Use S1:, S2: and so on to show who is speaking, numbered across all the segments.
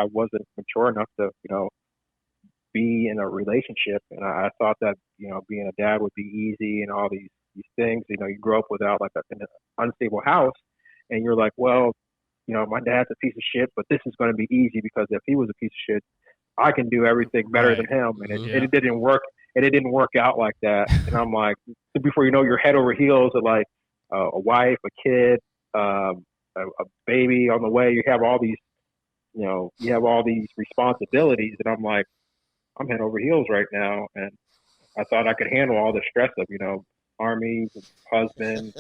S1: I wasn't mature enough to, be in a relationship, and I thought that being a dad would be easy and all these things. You grow up without like an unstable house, and you're like, well, my dad's a piece of shit, but this is going to be easy because if he was a piece of shit, I can do everything better than him, and it didn't work. And it didn't work out like that. And I'm like, before you know, you're head over heels of like a wife, a kid, a baby on the way. You have all these, responsibilities, and I'm like, I'm head over heels right now, and I thought I could handle all the stress of, army, husband,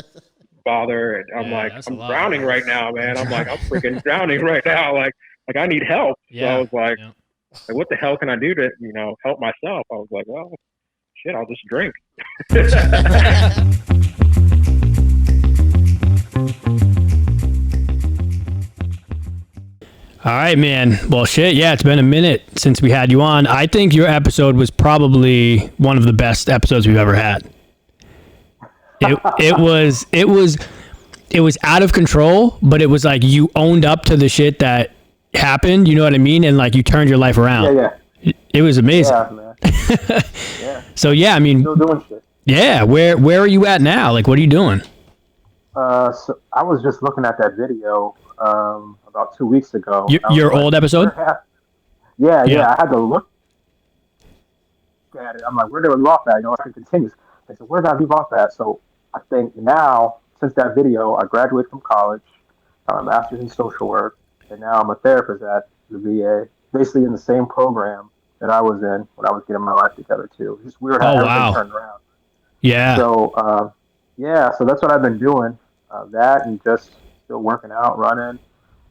S1: father, and I'm like, I'm drowning right now, man. I'm like, I'm freaking drowning right now. Like I need help. So I was like, what the hell can I do to, help myself? I was like, well, shit, I'll just drink.
S2: All right, man. Well, shit, yeah, it's been a minute since we had you on. I think your episode was probably one of the best episodes we've ever had. It was out of control, but it was like you owned up to the shit that happened, you know what I mean? And like you turned your life around.
S1: Yeah.
S2: It was amazing.
S1: Yeah, man. Yeah.
S2: So yeah, I mean,
S1: still doing shit.
S2: Yeah, where are you at now? Like, what are you doing?
S1: So I was just looking at that video about 2 weeks ago.
S2: Your old episode?
S1: Yeah. I had to look at it. I'm like, where did we leave off at? I can continue. I said, where did I leave off at? So I think now, since that video, I graduated from college, master's in social work, and now I'm a therapist at the VA, basically in the same program that I was in when I was getting my life together too. It's just weird how everything turned around.
S2: Yeah.
S1: So so that's what I've been doing. That and just still working out, running.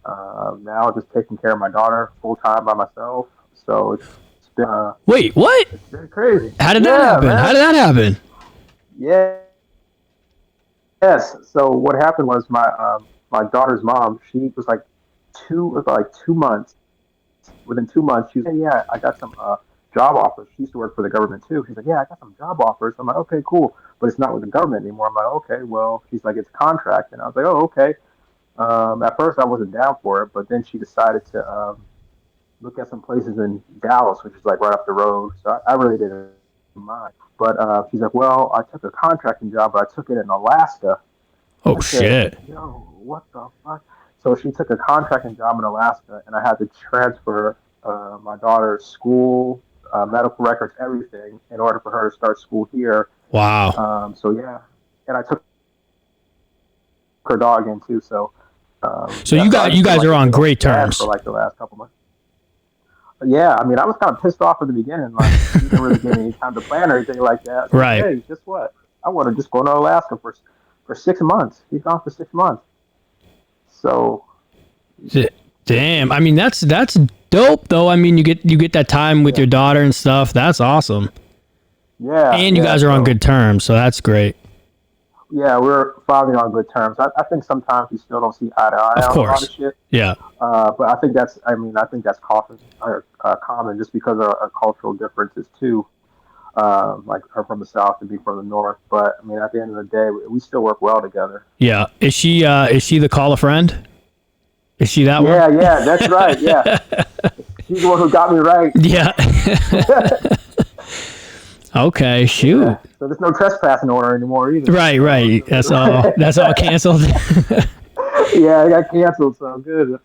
S1: Now just taking care of my daughter full time by myself. So it's been
S2: wait, what?
S1: It's been crazy.
S2: How did that happen? Man. How did that happen?
S1: Yeah. Yes. So what happened was my daughter's mom. She was like 2 months. Within 2 months, she was like, yeah, I got some job offers. She used to work for the government too. She's like, yeah, I got some job offers. I'm like, okay, cool, but it's not with the government anymore. I'm like, okay, well, she's like, it's contract, and I was like, oh, okay. At first, I wasn't down for it, but then she decided to look at some places in Dallas, which is like right up the road. So I really didn't mind. But she's like, well, I took a contracting job, but I took it in Alaska.
S2: Oh, shit.
S1: Yo, what the fuck? So she took a contracting job in Alaska, and I had to transfer my daughter's school, medical records, everything, in order for her to start school here.
S2: Wow.
S1: So yeah, and I took her dog in too. So
S2: you guys are on great terms
S1: for like the last couple months. Yeah, I mean, I was kind of pissed off at the beginning. Like, she didn't really give me any time to plan or anything like that. So,
S2: right.
S1: Hey, guess what? I want to just go to Alaska for 6 months. He's gone for 6 months. So.
S2: Damn. I mean, that's dope, though. I mean, you get that time with your daughter and stuff. That's awesome.
S1: Yeah.
S2: And you guys are on good terms, so that's great.
S1: Yeah, we're finally on good terms. I think sometimes we still don't see eye to eye on a lot of shit.
S2: Yeah.
S1: But I think that's common just because of our cultural differences too. Like her from the South and me from the North. But I mean, at the end of the day, we still work well together.
S2: Yeah. Is she the call a friend? Is she that one?
S1: Yeah, that's right. Yeah. She's the one who got me right.
S2: Yeah. Okay, shoot. Yeah.
S1: So there's no trespassing order anymore either.
S2: Right. That's all canceled.
S1: Yeah, I got canceled, so I'm good. So,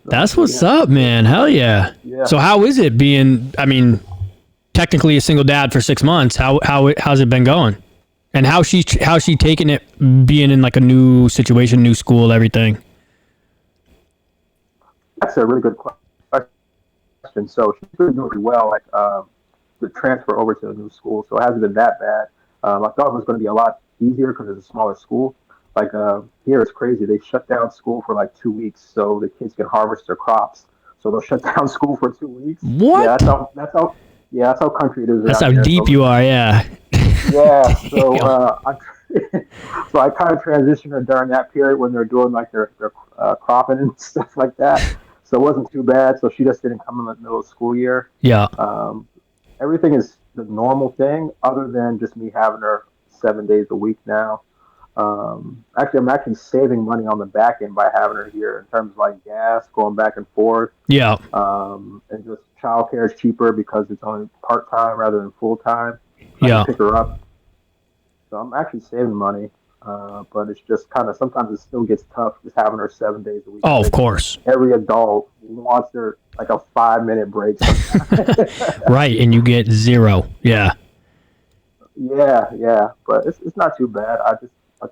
S2: that's what's up, man. Hell yeah. So how is it being, I mean, technically a single dad for 6 months? How's it been going? And how's she taking it being in like a new situation, new school, everything?
S1: That's a really good question. So she's been doing really well. Like, the transfer over to a new school, so it hasn't been that bad. I thought it was going to be a lot easier because it's a smaller school. Like here, it's crazy. They shut down school for like 2 weeks so the kids can harvest their crops. So they'll shut down school for 2 weeks.
S2: What?
S1: Yeah, that's how country it is.
S2: That's how deep you are. Yeah.
S1: Yeah. So I kind of transitioned her during that period when they're doing like their cropping and stuff like that. So it wasn't too bad. So she just didn't come in the middle of the school year.
S2: Yeah.
S1: Everything is the normal thing, other than just me having her 7 days a week now. Actually, I'm actually saving money on the back end by having her here in terms of like gas going back and forth.
S2: Yeah.
S1: And just childcare is cheaper because it's only part time rather than full time. So I can
S2: Yeah.
S1: pick her up. So I'm actually saving money. But it's just kind of sometimes it still gets tough just having her 7 days a week. I
S2: Oh, of
S1: think
S2: course.
S1: every adult wants their like a 5 minute break sometimes.
S2: Right, and you get zero. Yeah.
S1: Yeah, yeah, but it's not too bad. I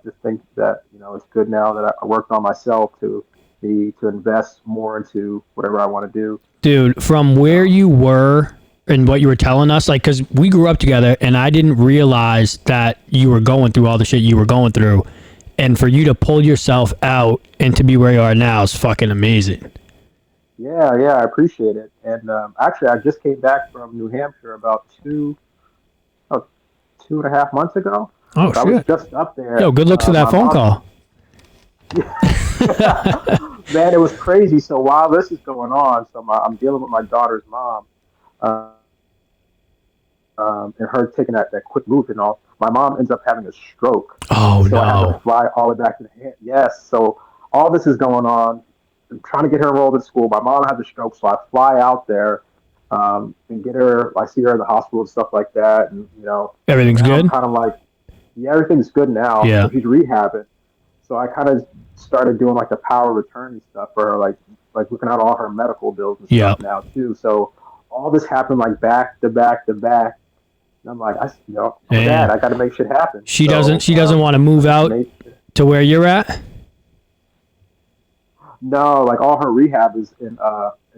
S1: just think that it's good now that I worked on myself to be to invest more into whatever I want to do.
S2: Dude, from where
S1: Um,
S2: you were and what you were telling us, like, because we grew up together and I didn't realize that you were going through all the shit you were going through. And for you to pull yourself out and to be where you are now is fucking amazing.
S1: yeah, yeah, I appreciate it. And actually, I just came back from New Hampshire about oh, 2.5 months ago.
S2: Oh,
S1: So I was
S2: shit.
S1: just up
S2: Yo,
S1: there.
S2: good looks for that
S1: My
S2: phone
S1: mom,
S2: call.
S1: man, it was crazy. So while this is going on, I'm dealing with my daughter's mom. Uh, and her taking that quick move and all, my mom ends up having a stroke.
S2: Oh,
S1: So I have to
S2: no.
S1: fly all the way back to the hand. Yes. So all this is going on. I'm trying to get her enrolled in school. My mom has a stroke, so I fly out there and get her. I see her in the hospital and stuff like that. And so
S2: Everything's
S1: now I'm
S2: good?
S1: kind of like, yeah, everything's good now.
S2: Yeah.
S1: So she's rehabbing. So I kind of started doing like the power of attorney stuff for her, like looking at all her medical bills and stuff
S2: Yeah.
S1: now too. So all this happened like back to back to back. And I'm like, I'm a dad.
S2: Damn.
S1: I got to make shit happen.
S2: She doesn't want to
S1: I
S2: move
S1: just
S2: out
S1: made
S2: to where you're at?
S1: no, like all her rehab is in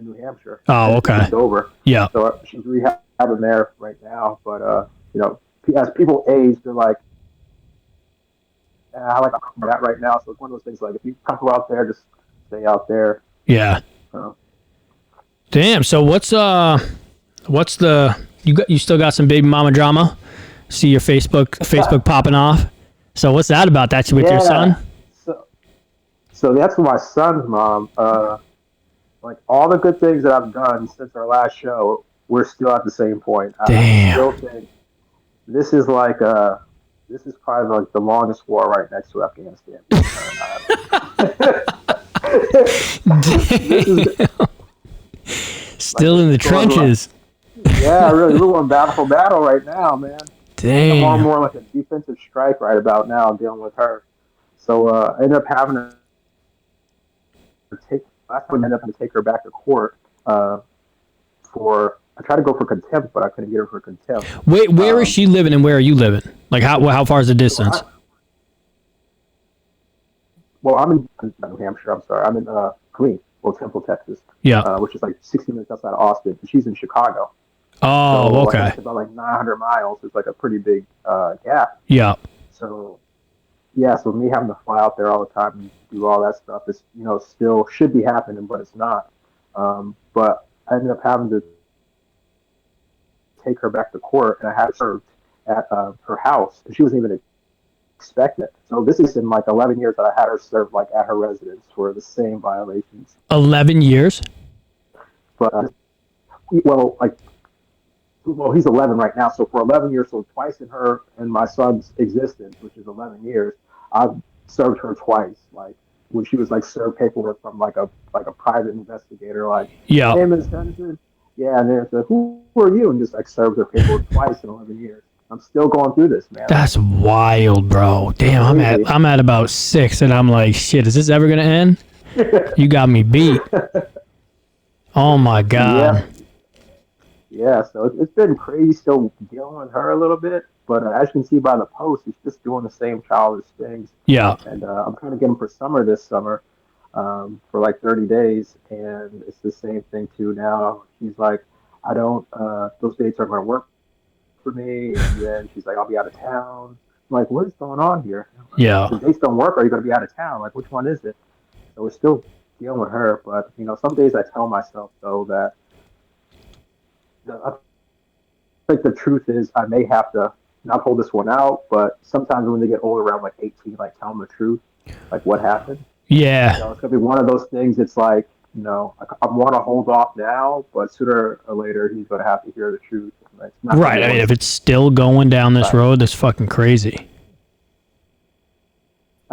S1: New Hampshire. I
S2: Oh,
S1: just
S2: okay.
S1: moved over,
S2: Yeah.
S1: so she's rehabbing there right now. But as people age, they're like, I like that right now. So it's one of those things like if you come out there, just stay out there.
S2: Yeah.
S1: Uh,
S2: Damn. So what's the you still got some baby mama drama? See your Facebook popping off. So what's that about? That's with your son?
S1: yeah. So that's my son's mom. Like all the good things that I've done since our last show, we're still at the same point. I still
S2: Damn.
S1: think this is like this is probably like the longest war right next to Afghanistan between her and I. This is like
S2: Still in the
S1: going like
S2: trenches.
S1: yeah, really, we're going battle for battle right now, man. I think I'm on
S2: Damn.
S1: more like a defensive strike right about now, dealing with her. So I ended up having to take. Last time I ended up having to take her back to court for. I tried to go for contempt, but I couldn't get her for contempt.
S2: Wait, where is
S1: Um,
S2: she living and where are you living? Like how far is the
S1: so
S2: distance?
S1: I'm in not New Hampshire. I'm sorry. I'm in Killeen, Temple, Texas,
S2: Yeah.
S1: which is like 60 minutes outside of Austin. And she's in Chicago. So
S2: Oh,
S1: like
S2: okay.
S1: it's about like 900 miles. It's like a pretty big gap.
S2: Yeah.
S1: So yeah, so me having to fly out there all the time and do all that stuff is still should be happening, but it's not. But I ended up having to take her back to court, and I had her served at her house, and she wasn't even expecting it. So this is in like 11 years that I had her served like at her residence for the same violations.
S2: 11 years?
S1: But well, like he's 11 right now, so for 11 years, so twice in her and my son's existence, which is 11 years, I've served her twice. Like when she was like served paperwork from like a private investigator, like,
S2: Yeah.
S1: hey, Miss Henderson, yeah, and then said, who are you? And just like served her paperwork twice in 11 years. I'm still going through this, man.
S2: That's wild, bro. Damn,
S1: Crazy.
S2: I'm at about 6 and I'm like, shit, is this ever going to end? You got me beat. Oh my
S1: Yeah,
S2: god.
S1: yeah. So it's been crazy still dealing with her a little bit, but as you can see by the post, he's just doing the same childish things.
S2: Yeah.
S1: And I'm trying to get him for summer this summer for like 30 days, and it's the same thing too. Now he's like, I don't. Those dates aren't going to work for me, and then she's like, I'll be out of town. I'm like, what is going on here? If the
S2: Yeah.
S1: dates don't work, are you going to be out of town? Like, which one is it? So we're still dealing with her, but some days I tell myself though that I think the truth is I may have to not hold this one out, but sometimes when they get older, around like 18, like tell them the truth, like what happened.
S2: Yeah.
S1: It's gonna be one of those things. It's like I want to hold off now, but sooner or later he's gonna have to hear the truth. Like, it's not gonna
S2: Right.
S1: be
S2: I
S1: one
S2: mean,
S1: of
S2: if it's still going down this
S1: those.
S2: road, that's fucking crazy.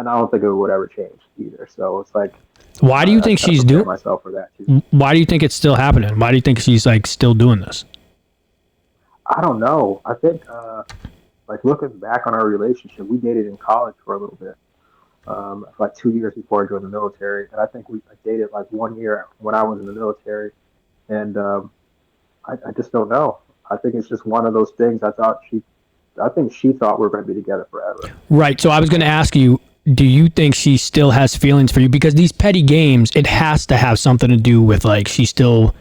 S1: and I don't think it would ever change either. So it's like
S2: Why do you
S1: I
S2: think
S1: try to
S2: she's
S1: prepare
S2: doing?
S1: myself for that too.
S2: Why do you think it's still happening? Why do you think she's like still doing this?
S1: I don't know. I think like looking back on our relationship, we dated in college for a little bit, for like 2 years before I joined the military, and I think we dated like 1 year when I was in the military, and I just don't know. I think it's just one of those things. I think she thought we were going to be together forever.
S2: Right. So I was going to ask you, do you think she still has feelings for you? Because these petty games, it has to have something to do with like she still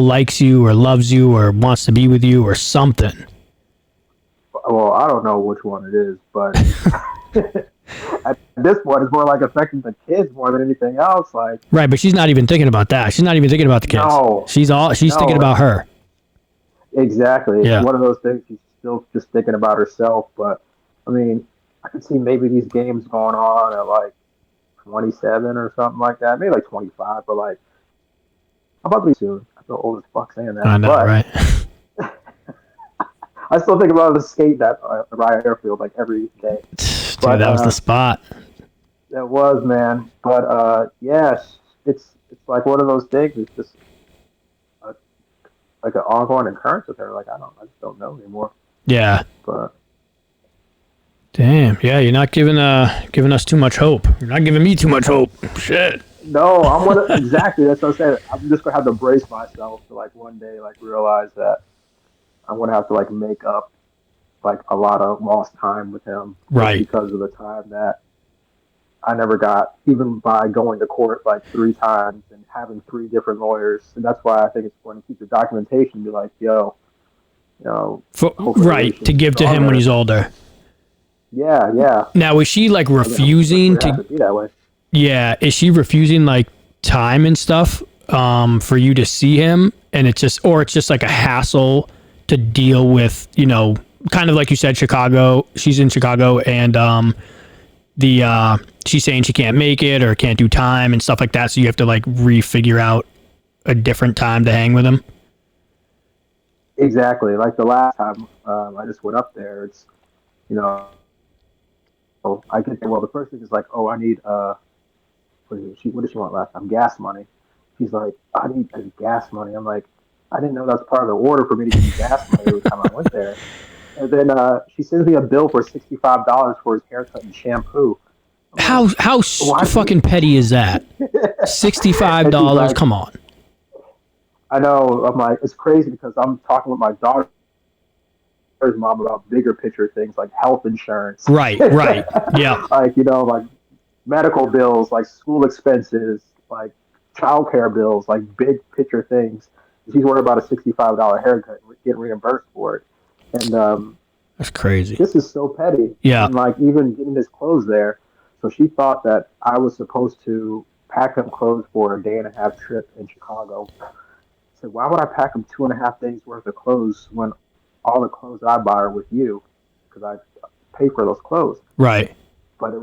S2: likes you or loves you or wants to be with you or something.
S1: Well, I don't know which one it is, but at this point, it's more like affecting the kids more than anything else. Like,
S2: Right, but she's not even thinking about that. She's not even thinking about the kids.
S1: no,
S2: She's thinking
S1: no,
S2: about her.
S1: exactly. It's
S2: Yeah.
S1: one of those things. She's still just thinking about herself. But I mean, I can see maybe these games going on at like 27 or something like that. Maybe like 25, but like I'm about to be soon. I feel old as fuck saying that,
S2: I know,
S1: but
S2: right?
S1: I still think about the skate that Ryan Airfield like every day.
S2: Dude,
S1: But
S2: that was the spot.
S1: that was, man. But yes, it's like one of those things. It's just uh, like an ongoing occurrence with her. Like I just don't know anymore.
S2: Yeah.
S1: But
S2: Damn. Yeah, you're not giving us too much hope. You're not giving me too much hope. Shit.
S1: no, I'm gonna exactly. That's what I said. I'm just gonna have to brace myself to like one day like realize that I'm gonna have to like make up like a lot of lost time with him just
S2: Right.
S1: because of the time that I never got, even by going to court like 3 times and having 3 different lawyers. And that's why I think it's important to keep the documentation. Be like, yo, hopefully our
S2: Right, to
S1: relationship's
S2: give to him when
S1: stronger.
S2: he's older.
S1: Yeah, yeah.
S2: Now, is she like
S1: I'm pretty sure
S2: refusing
S1: it has
S2: to?
S1: to be that way.
S2: Yeah, is she refusing like time and stuff for you to see him, and it's just like a hassle to deal with, kind of like you said, Chicago. She's in Chicago, and the she's saying she can't make it or can't do time and stuff like that. So you have to like refigure out a different time to hang with him.
S1: Exactly. Like the last time I just went up there, you know, I get there. Well, the first thing is like, oh, I need, what did she want last time? Gas money. She's like, I need gas money. I'm like, I didn't know that's part of the order for me to give you gas money every time I went there. And then she sends me a bill for $65 for his haircut and shampoo. I'm like,
S2: How
S1: why?
S2: fucking petty is that? $65.
S1: And she's like,
S2: Come on.
S1: I know. I'm like, it's crazy because I'm talking with my daughter's mom about bigger picture things like health insurance,
S2: Right, right. Yeah.
S1: like like medical bills, like school expenses, like childcare bills, like big picture things. She's worried about a $65 haircut and get reimbursed for it. And
S2: That's crazy.
S1: this is so petty.
S2: Yeah.
S1: And like even getting his clothes there. So she thought that I was supposed to pack him clothes for a day and a half trip in Chicago. I said, why would I pack him 2.5 days worth of clothes when all the clothes I buy are with you? Because I pay for those clothes.
S2: Right.
S1: But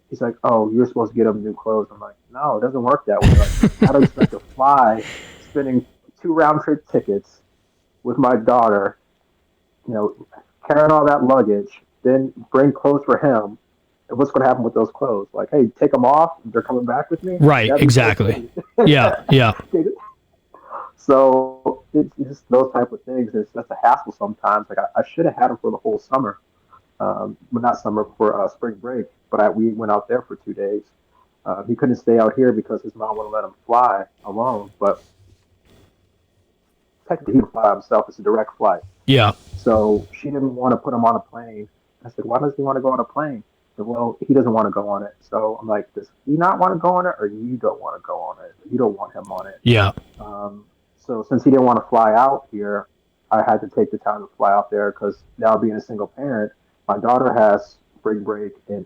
S1: he's like, oh, you're supposed to get him new clothes. I'm like, no, it doesn't work that way. Like, I don't expect to fly, spending 2 round trip tickets with my daughter, you know, carrying all that luggage, then bring clothes for him. And what's going to happen with those clothes? Like, hey, take them off. They're coming back with me.
S2: Right.
S1: That'd be so
S2: Exactly.
S1: crazy.
S2: Yeah. Yeah.
S1: So it's just those type of things. It's that's a hassle sometimes. Like I should have had him for the whole summer, well, not summer for spring break. But we went out there for 2 days. He couldn't stay out here because his mom wouldn't let him fly alone. But technically, he can fly himself. It's a direct flight.
S2: Yeah.
S1: So she didn't want to put him on a plane. I said, why does he want to go on a plane? Said, well, he doesn't want to go on it. So I'm like, does he not want to go on it, or you don't want to go on it? You don't want him on it.
S2: Yeah.
S1: Um, so since he didn't want to fly out here, I had to take the time to fly out there because now being a single parent, my daughter has spring break in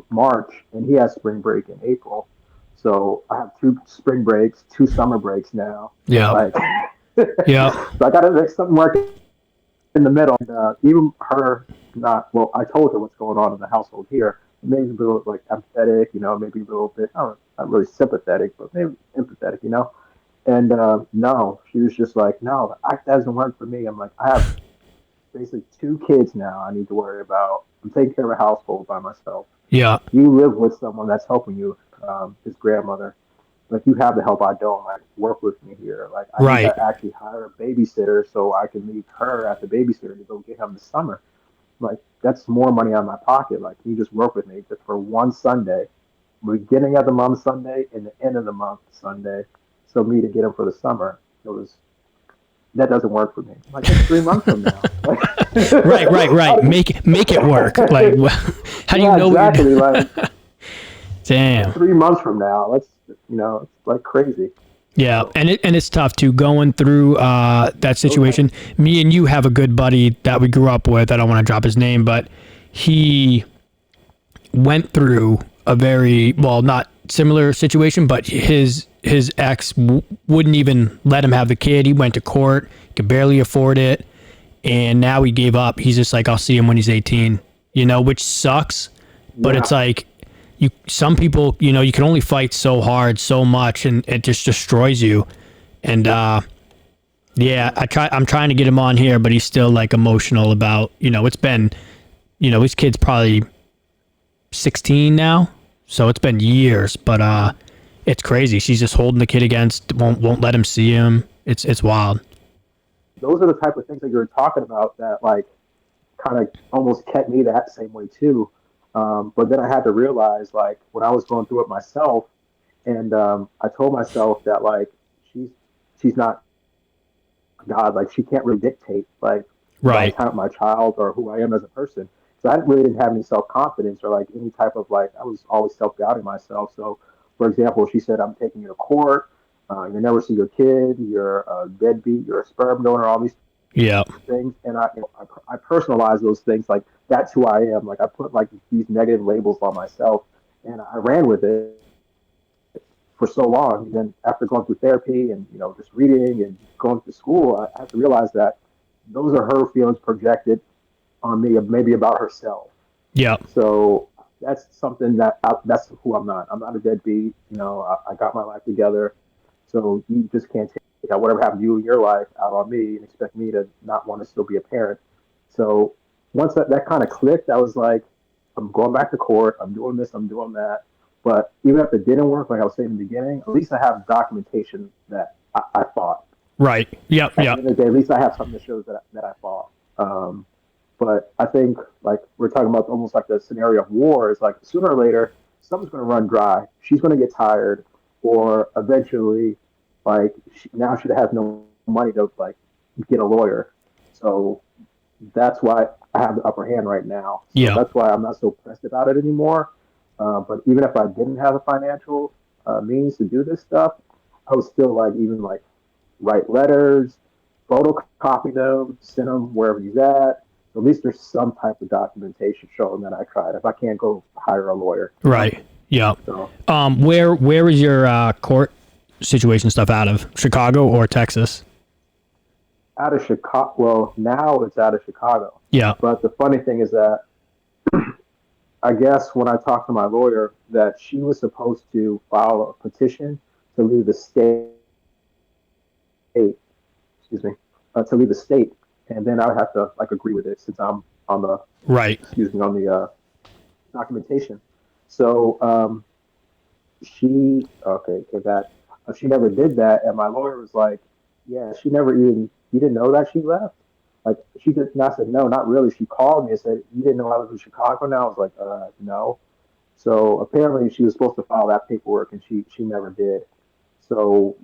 S1: March, and he has spring break in April. So I have 2 spring breaks, 2 summer breaks now.
S2: Yeah.
S1: Like,
S2: Yeah.
S1: so I got to make something work in the middle. And, even her not well, I told her what's going on in the household here. Maybe a little like empathetic, maybe a little bit, I don't know, not really sympathetic, but maybe empathetic. And no, she was just like, no, that doesn't work for me. I'm like, I have basically 2 kids now I need to worry about. I'm taking care of a household by myself.
S2: Yeah.
S1: You live with someone that's helping you, his grandmother. Like you have the help I don't. Like work with me here. Like I need to
S2: Right.
S1: actually hire a babysitter so I can leave her at the babysitter to go get him this summer. Like that's more money out of my pocket. Like can you just work with me just for one Sunday, beginning of the month Sunday and the end of the month Sunday, so me to get him for the summer. It was that doesn't work for me. Like that's 3 months from now. Like,
S2: Right, right, right. Make it work. Like, how do you
S1: yeah,
S2: know what you're
S1: exactly.
S2: doing?
S1: Like
S2: Damn.
S1: 3 months from now, let's it's like crazy.
S2: Yeah,
S1: So
S2: and it's tough too going through that
S1: okay,
S2: situation. Me and you have a good buddy that we grew up with. I don't want to drop his name, but he went through a very well, not similar situation, but his ex wouldn't even let him have the kid. He went to court, could barely afford it, and now he gave up. He's just like, I'll see him when he's 18. Which sucks, but it's
S1: yeah,
S2: like some people, you can only fight so hard, so much, and it just destroys you. And yeah, I'm trying to get him on here, but he's still like emotional about, it's been, his kid's probably 16 now, so it's been years, but it's crazy. She's just holding the kid against, won't let him see him. It's wild.
S1: those are the type of things that you're talking about that like kind of almost kept me that same way too. But then I had to realize like when I was going through it myself, and I told myself that like she's she's not God. Like she can't really dictate like
S2: Right.
S1: my child or who I am as a person. So I really didn't have any self confidence or like any type of like I was always self doubting myself. So for example, she said I'm taking you to court. You never see your kid. You're a deadbeat. You're a sperm donor. All these
S2: Yeah.
S1: things, and I personalize those things. Like that's who I am. Like I put like these negative labels on myself, and I ran with it for so long. And then after going through therapy and just reading and going to school, I have to realize that those are her feelings projected on me, maybe about herself.
S2: Yeah.
S1: So that's something that's who I'm not. I'm not a deadbeat. I got my life together. So you just can't take out whatever happened to you in your life out on me and expect me to not want to still be a parent. So once that kind of clicked, I was like, I'm going back to court. I'm doing this. I'm doing that. But even if it didn't work, like I was saying in the beginning, at least I have documentation that I fought.
S2: Right. Yep.
S1: At the
S2: Yep.
S1: end of the day, at least I have something that shows that I fought. But I think like we're talking about almost like the scenario of war is like sooner or later something's going to run dry. She's going to get tired, or eventually, like now she has no money to like get a lawyer. So that's why I have the upper hand right now. So
S2: Yep.
S1: that's why I'm not so pressed about it anymore. But even if I didn't have the financial means to do this stuff, I would still like even like write letters, photocopy them, send them wherever he's at. At least there's some type of documentation showing that I tried. If I can't go hire a lawyer.
S2: Right. Yep.
S1: So
S2: Where is your court situation stuff out of? Chicago or Texas?
S1: out of Chicago, well, now it's out of Chicago.
S2: Yeah.
S1: But the funny thing is that I guess when I talked to my lawyer, that she was supposed to file a petition to leave the state, excuse me, to leave the state, and then I would have to like agree with it since I'm on the,
S2: Right.
S1: excuse me, on the documentation. So okay, that she never did that, and my lawyer was like, yeah, she never even, you didn't know that she left. Like she did, and I said, no, not really. She called me and said, you didn't know I was in Chicago now. I was like, no. So apparently she was supposed to file that paperwork, and she never did. So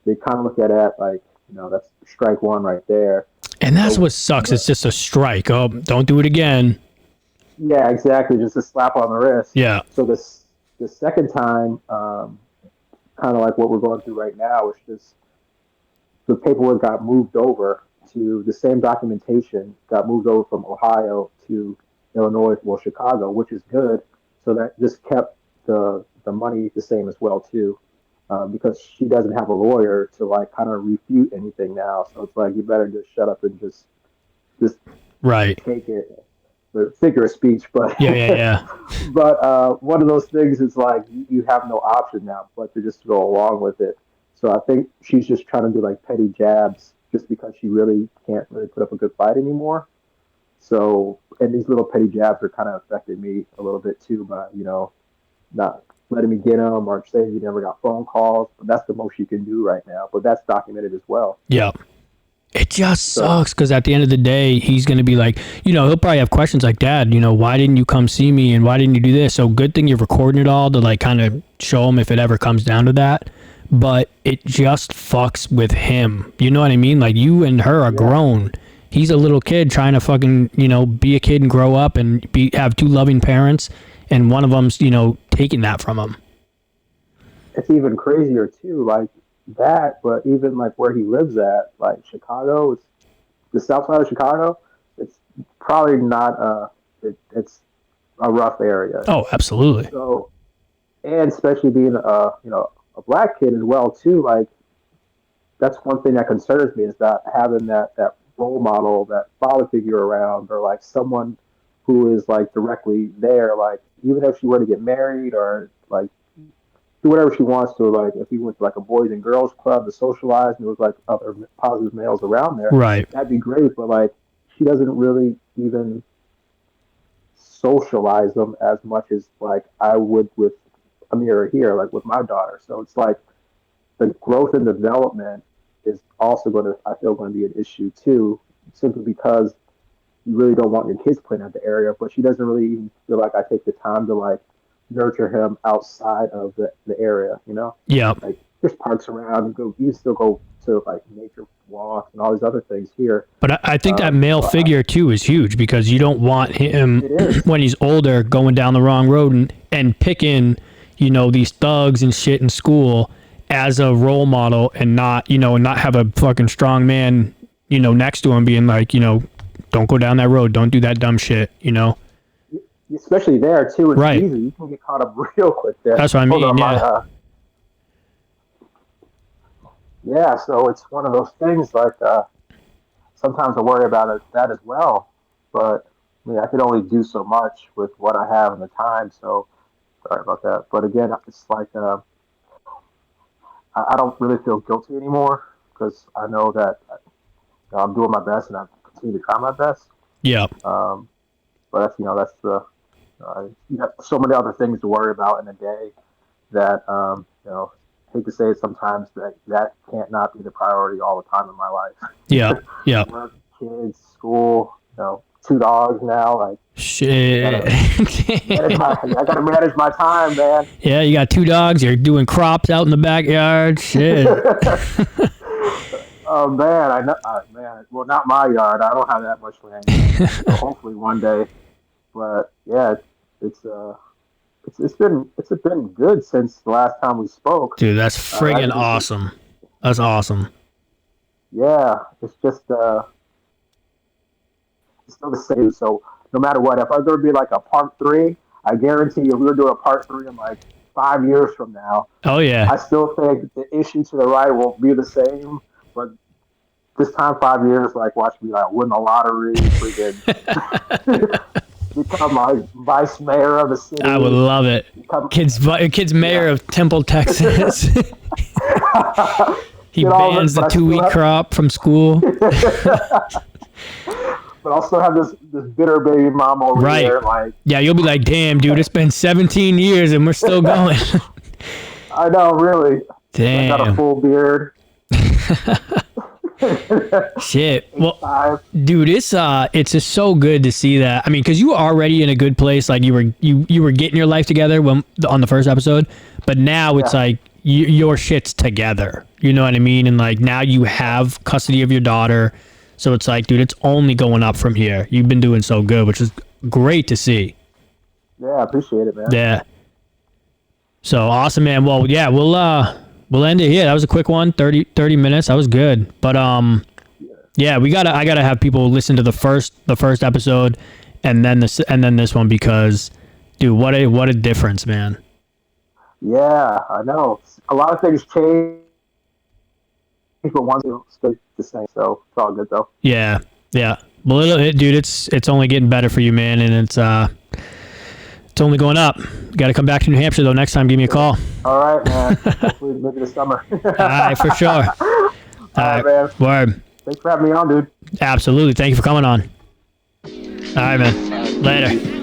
S1: they kind of look at it like, that's strike one right there.
S2: And that's
S1: So,
S2: what sucks. It's
S1: but
S2: just a strike. Oh, don't do it again.
S1: yeah, exactly, just a slap on the wrist.
S2: Yeah.
S1: So this the second time, kind of like what we're going through right now, it's just the paperwork got moved over to the same documentation got moved over from Ohio to Illinois, well, Chicago, which is good. So that just kept the money the same as well too, because she doesn't have a lawyer to like kind of refute anything now. So it's like you better just shut up and just
S2: Right.
S1: take it. The figure of speech, but
S2: Yeah. Yeah. Yeah.
S1: but one of those things is like you have no option now but to just go along with it. So I think she's just trying to do like petty jabs just because she really can't really put up a good fight anymore. So, and these little petty jabs are kind of affected me a little bit too, by not letting me get them or saying you never got phone calls. But that's the most you can do right now. But that's documented as well.
S2: Yeah. It just
S1: So
S2: sucks because at the end of the day, he's going to be like, he'll probably have questions like, Dad, why didn't you come see me and why didn't you do this? So good thing you're recording it all to like kind of show him if it ever comes down to that. But it just fucks with him. You know what I mean? Like you and her are grown. He's a little kid trying to fucking, be a kid and grow up and have two loving parents. And one of them's, taking that from him.
S1: it's even crazier too, like that. But even like where he lives at, like Chicago, it's the south side of Chicago. It's probably not it's a rough area.
S2: Oh, absolutely.
S1: So, and especially being a black kid as well too. Like that's one thing that concerns me is that having that role model, that father figure around, or like someone who is like directly there. Like even if she were to get married or like do whatever she wants to, like if you went to like a boys and girls club to socialize and there was like other positive males around there,
S2: Right.
S1: that'd be great. But like she doesn't really even socialize them as much as like I would with Amira here, like with my daughter. So it's like the growth and development is also going to, I feel, going to be an issue too, simply because you really don't want your kids playing at the area, but she doesn't really even feel like I take the time to like nurture him outside of the area,
S2: Yeah.
S1: Like there's parks around, you can still go to like nature walks and all these other things here.
S2: But I think that male figure too is huge because you don't want him when he's older going down the wrong road and picking, these thugs and shit in school as a role model and not, not have a fucking strong man, next to him being like, don't go down that road. Don't do that dumb shit,
S1: Especially there too. It's
S2: right.
S1: easy. You can get caught up real quick there.
S2: That's what I mean.
S1: Yeah. So it's one of those things like sometimes I worry about that as well. But I mean, I can only do so much with what I have and the time. So sorry about that. But again, it's like I don't really feel guilty anymore because I know that I'm doing my best and I continue to try my best.
S2: Yeah.
S1: But that's the you have so many other things to worry about in a day that hate to say it sometimes that can't not be the priority all the time in my life.
S2: Yeah. Yeah.
S1: Work, kids, school, 2 dogs now. Like
S2: shit.
S1: I gotta manage my time, man.
S2: Yeah, you got 2 dogs. You're doing crops out in the backyard. Shit.
S1: Oh man, I know, man. Well, not my yard. I don't have that much land. So hopefully one day. But yeah, it's been good since the last time we spoke.
S2: Dude, that's friggin' awesome. That's awesome.
S1: Yeah, it's just it's still the same. So no matter what, if there's gonna be like a part 3, I guarantee you, we're doing a part 3 in like 5 years from now.
S2: Oh yeah.
S1: I still think the issue to the right will be the same, but this time 5 years, like watch me like win the lottery, freaking become like vice mayor of the city.
S2: I would love it. Kid's mayor of Temple, Texas. He bans the 2-week crop from school.
S1: But I'll still have this bitter baby mom over here. Like,
S2: yeah, you'll be like, damn, dude, it's been 17 years and we're still going.
S1: I know, really.
S2: Damn.
S1: I got a full beard.
S2: Shit. Well, dude, it's just so good to see that. I mean, because you were already in a good place, like you were getting your life together on the first episode, but now it's like your shit's together. You know what I mean? And like now you have custody of your daughter, so it's like, dude, it's only going up from here. You've been doing so good, which is great to see.
S1: Yeah, I appreciate it, man.
S2: Yeah. So awesome, man. Well, yeah, we'll end it here. That was a quick one, 30 minutes. That was good. But yeah, I gotta have people listen to the first episode and then this one because, dude, what a difference, man. Yeah,
S1: I know. A lot of things change, but one thing stays the same. So it's all good though.
S2: Yeah. Well, dude, it's only getting better for you, man, and it's only going up. You got to come back to New Hampshire though. Next time, give me a call.
S1: All right, man. Hopefully, maybe this summer.
S2: All right, for sure. All
S1: right, man.
S2: Word.
S1: Thanks for having me on, dude.
S2: Absolutely. Thank you for coming on. All right, man. Later.